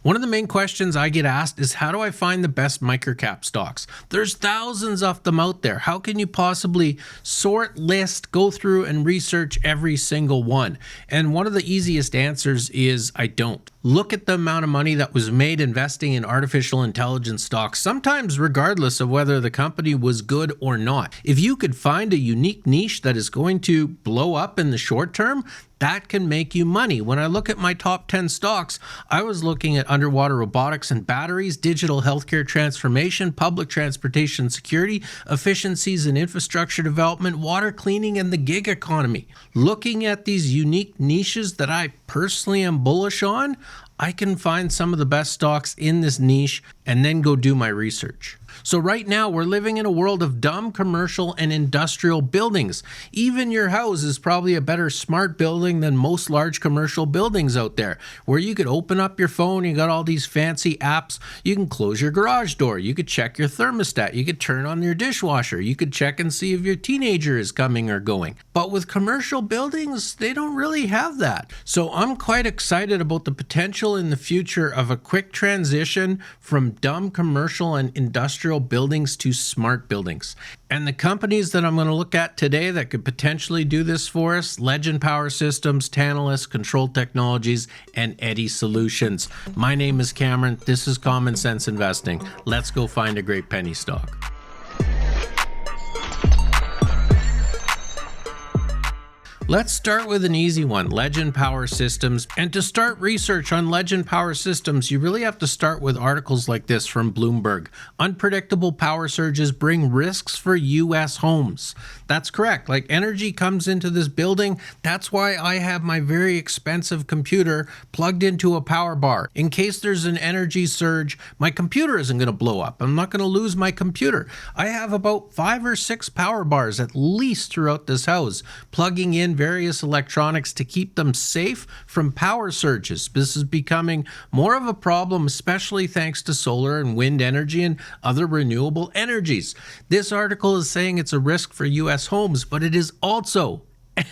One of the main questions I get asked is, how do I find the best microcap stocks? There's thousands of them out there. How can you possibly sort, list, go through and research every single one? And one of the easiest answers is I don't. Look at the amount of money that was made investing in artificial intelligence stocks, sometimes regardless of whether the company was good or not. If you could find a unique niche that is going to blow up in the short term, that can make you money. When I look at my top 10 stocks, I was looking at underwater robotics and batteries, digital healthcare transformation, public transportation security, efficiencies in infrastructure development, water cleaning, and the gig economy. Looking at these unique niches that I personally am bullish on, I can find some of the best stocks in this niche and then go do my research. So right now, we're living in a world of dumb commercial and industrial buildings. Even your house is probably a better smart building than most large commercial buildings out there, where you could open up your phone, you got all these fancy apps, you can close your garage door, you could check your thermostat, you could turn on your dishwasher, you could check and see if your teenager is coming or going. But with commercial buildings, they don't really have that. So I'm quite excited about the potential in the future of a quick transition from dumb commercial and industrial buildings to smart buildings. And the companies that I'm going to look at today that could potentially do this for us: Legend Power Systems, Tantalus, Krontrol Technologies, and Eddy Solutions. My name is Cameron. This is Common Sense Investing. Let's go find a great penny stock. Let's start with an easy one, Legend Power Systems. And to start research on Legend Power Systems, you really have to start with articles like this from Bloomberg. Unpredictable power surges bring risks for U.S. homes. That's correct. Like, energy comes into this building. That's why I have my very expensive computer plugged into a power bar. In case there's an energy surge, my computer isn't going to blow up. I'm not going to lose my computer. I have about 5 or 6 power bars at least throughout this house, plugging in various electronics to keep them safe from power surges. This is becoming more of a problem, especially thanks to solar and wind energy and other renewable energies. This article is saying it's a risk for U.S. homes, but it is also,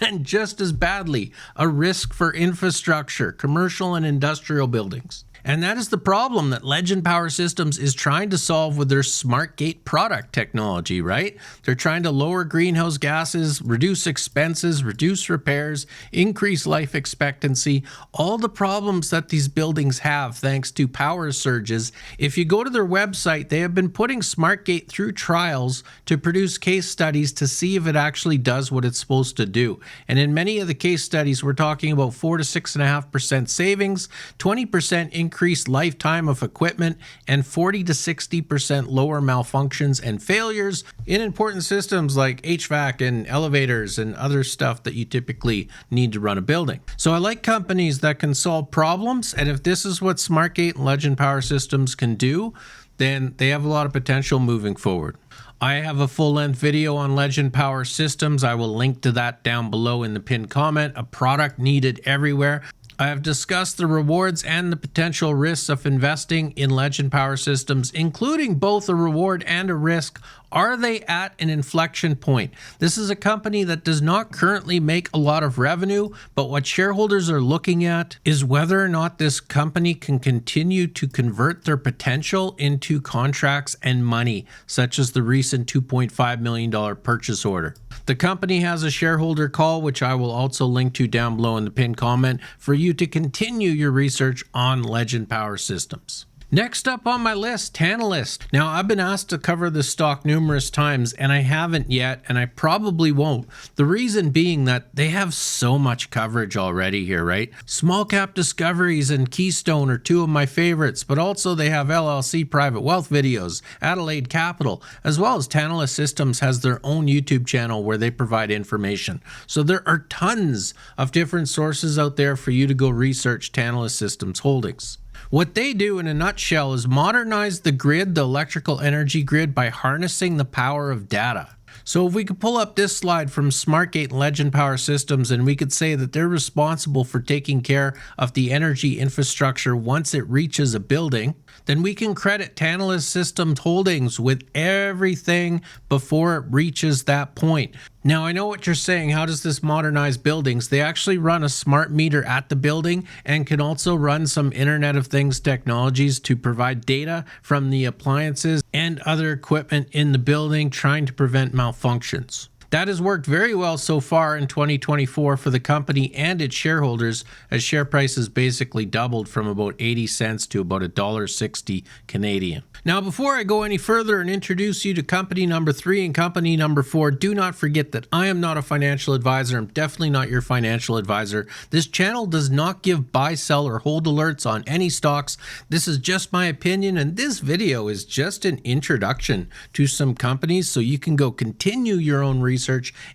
and just as badly, a risk for infrastructure, commercial and industrial buildings. And that is the problem that Legend Power Systems is trying to solve with their SmartGate product technology, right? They're trying to lower greenhouse gases, reduce expenses, reduce repairs, increase life expectancy, all the problems that these buildings have thanks to power surges. If you go to their website, they have been putting SmartGate through trials to produce case studies to see if it actually does what it's supposed to do. And in many of the case studies, we're talking about 4 to 6.5% savings, 20% increased lifetime of equipment, and 40 to 60% lower malfunctions and failures in important systems like HVAC and elevators and other stuff that you typically need to run a building. So I like companies that can solve problems, and if this is what SmartGate and Legend Power Systems can do, then they have a lot of potential moving forward. I have a full-length video on Legend Power Systems. I will link to that down below in the pinned comment. A product needed everywhere. I have discussed the rewards and the potential risks of investing in Legend Power Systems, including both a reward and a risk. Are they at an inflection point? This is a company that does not currently make a lot of revenue, but what shareholders are looking at is whether or not this company can continue to convert their potential into contracts and money, such as the recent $2.5 million purchase order. The company has a shareholder call, which I will also link to down below in the pinned comment, for you to continue your research on Legend Power Systems. Next up on my list, Tantalus. Now, I've been asked to cover this stock numerous times, and I haven't yet, and I probably won't. The reason being that they have so much coverage already here, right? Small Cap Discoveries and Keystone are two of my favorites, but also they have LLC Private Wealth videos, Adelaide Capital, as well as Tantalus Systems has their own YouTube channel where they provide information. So there are tons of different sources out there for you to go research Tantalus Systems Holdings. What they do in a nutshell is modernize the grid, the electrical energy grid, by harnessing the power of data. So if we could pull up this slide from SmartGate and Legend Power Systems, and we could say that they're responsible for taking care of the energy infrastructure once it reaches a building, then we can credit Tantalus Systems Holdings with everything before it reaches that point. Now, I know what you're saying. How does this modernize buildings? They actually run a smart meter at the building and can also run some Internet of Things technologies to provide data from the appliances and other equipment in the building, trying to prevent malfunctions. That has worked very well so far in 2024 for the company and its shareholders, as share prices basically doubled from about 80 cents to about $1.60 Canadian. Now, before I go any further and introduce you to company number 3 and company number 4, do not forget that I am not a financial advisor. I'm definitely not your financial advisor. This channel does not give buy, sell, or hold alerts on any stocks. This is just my opinion, and this video is just an introduction to some companies so you can go continue your own research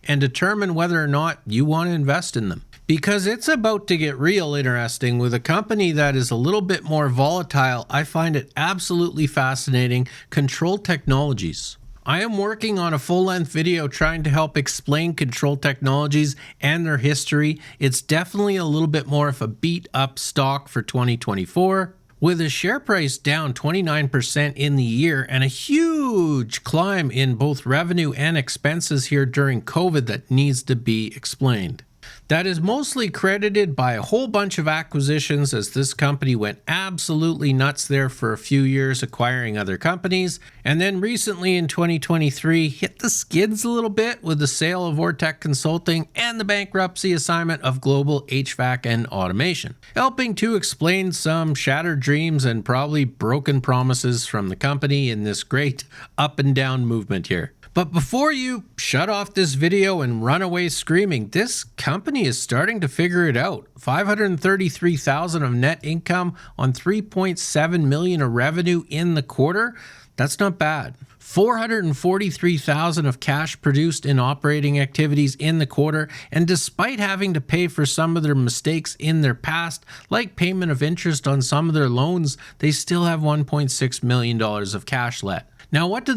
and determine whether or not you want to invest in them. Because it's about to get real interesting with a company that is a little bit more volatile. I find it absolutely fascinating, Krontrol Technologies. I am working on a full-length video trying to help explain Krontrol Technologies and their history. It's definitely a little bit more of a beat-up stock for 2024. With a share price down 29% in the year and a huge climb in both revenue and expenses here during COVID that needs to be explained. That is mostly credited by a whole bunch of acquisitions, as this company went absolutely nuts there for a few years acquiring other companies, and then recently in 2023 hit the skids a little bit with the sale of Vortec Consulting and the bankruptcy assignment of Global HVAC and Automation, helping to explain some shattered dreams and probably broken promises from the company in this great up and down movement here. But before you shut off this video and run away screaming, this company is starting to figure it out. $533,000 of net income on $3.7 million of revenue in the quarter. That's not bad. $443,000 of cash produced in operating activities in the quarter, and despite having to pay for some of their mistakes in their past, like payment of interest on some of their loans, they still have $1.6 million of cash left. Now, what do?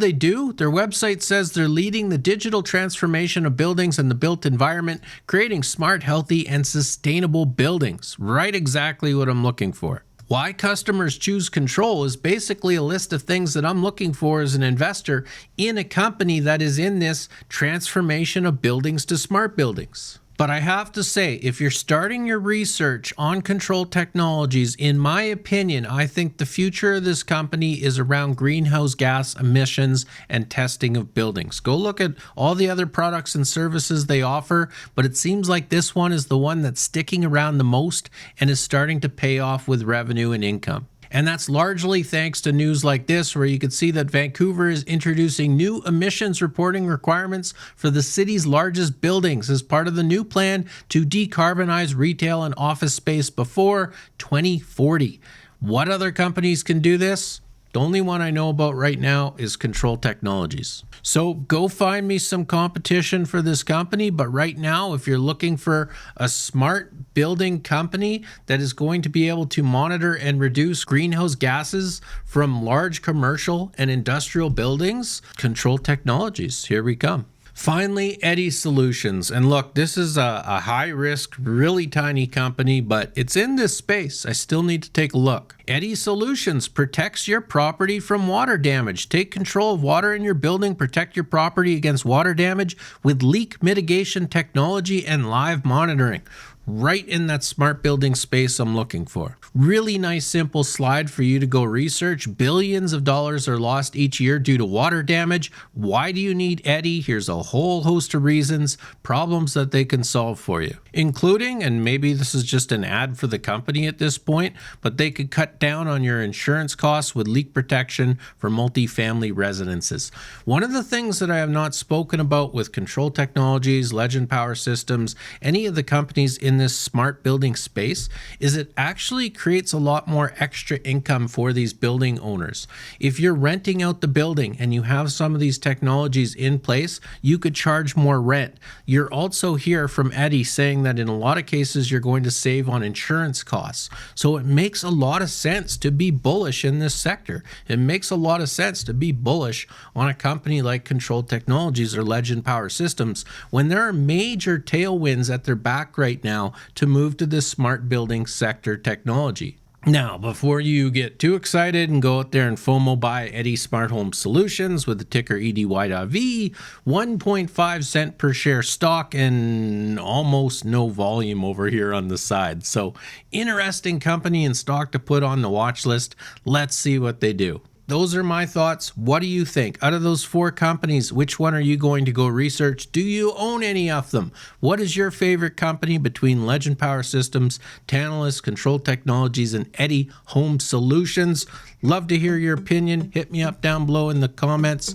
Their website says they're leading the digital transformation of buildings and the built environment, creating smart, healthy, and sustainable buildings. Right, exactly what I'm looking for. Why customers choose Krontrol is basically a list of things that I'm looking for as an investor in a company that is in this transformation of buildings to smart buildings. But I have to say, if you're starting your research on Krontrol Technologies, in my opinion, I think the future of this company is around greenhouse gas emissions and testing of buildings. Go look at all the other products and services they offer, but it seems like this one is the one that's sticking around the most and is starting to pay off with revenue and income. And that's largely thanks to news like this, where you can see that Vancouver is introducing new emissions reporting requirements for the city's largest buildings as part of the new plan to decarbonize retail and office space before 2040. What other companies can do this? The only one I know about right now is Krontrol Technologies. So go find me some competition for this company. But right now, if you're looking for a smart building company that is going to be able to monitor and reduce greenhouse gases from large commercial and industrial buildings, Krontrol Technologies, here we come. Finally, Eddy Solutions. And look, this is a high-risk, really tiny company, but it's in this space. I still need to take a look. Eddy Solutions protects your property from water damage. Take control of water in your building, protect your property against water damage with leak mitigation technology and live monitoring. Right in that smart building space I'm looking for. Really nice, simple slide for you to go research. Billions of dollars are lost each year due to water damage. Why do you need Eddy? Here's a whole host of reasons, problems that they can solve for you, including, and maybe this is just an ad for the company at this point, but they could cut down on your insurance costs with leak protection for multifamily residences. One of the things that I have not spoken about with Krontrol Technologies, Legend Power Systems, any of the companies in this smart building space is it actually creates a lot more extra income for these building owners. If you're renting out the building and you have some of these technologies in place, you could charge more rent. You're also hear from Eddy saying that in a lot of cases you're going to save on insurance costs. So it makes a lot of sense to be bullish in this sector. It makes a lot of sense to be bullish on a company like Krontrol Technologies or Legend Power Systems when there are major tailwinds at their back right now to move to this smart building sector technology. Now, before you get too excited and go out there and FOMO buy Eddy Smart Home Solutions with the ticker EDY.V, 1.5 cent per share stock and almost no volume over here on the side. So, interesting company and stock to put on the watch list. Let's see what they do. Those are my thoughts. What do you think? Out of those 4 companies, which one are you going to go research? Do you own any of them? What is your favorite company between Legend Power Systems, Tantalus, Krontrol Technologies, and Eddy Home Solutions? Love to hear your opinion. Hit me up down below in the comments.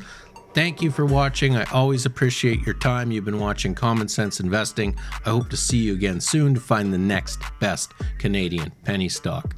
Thank you for watching. I always appreciate your time. You've been watching Common Sense Investing. I hope to see you again soon to find the next best Canadian penny stock.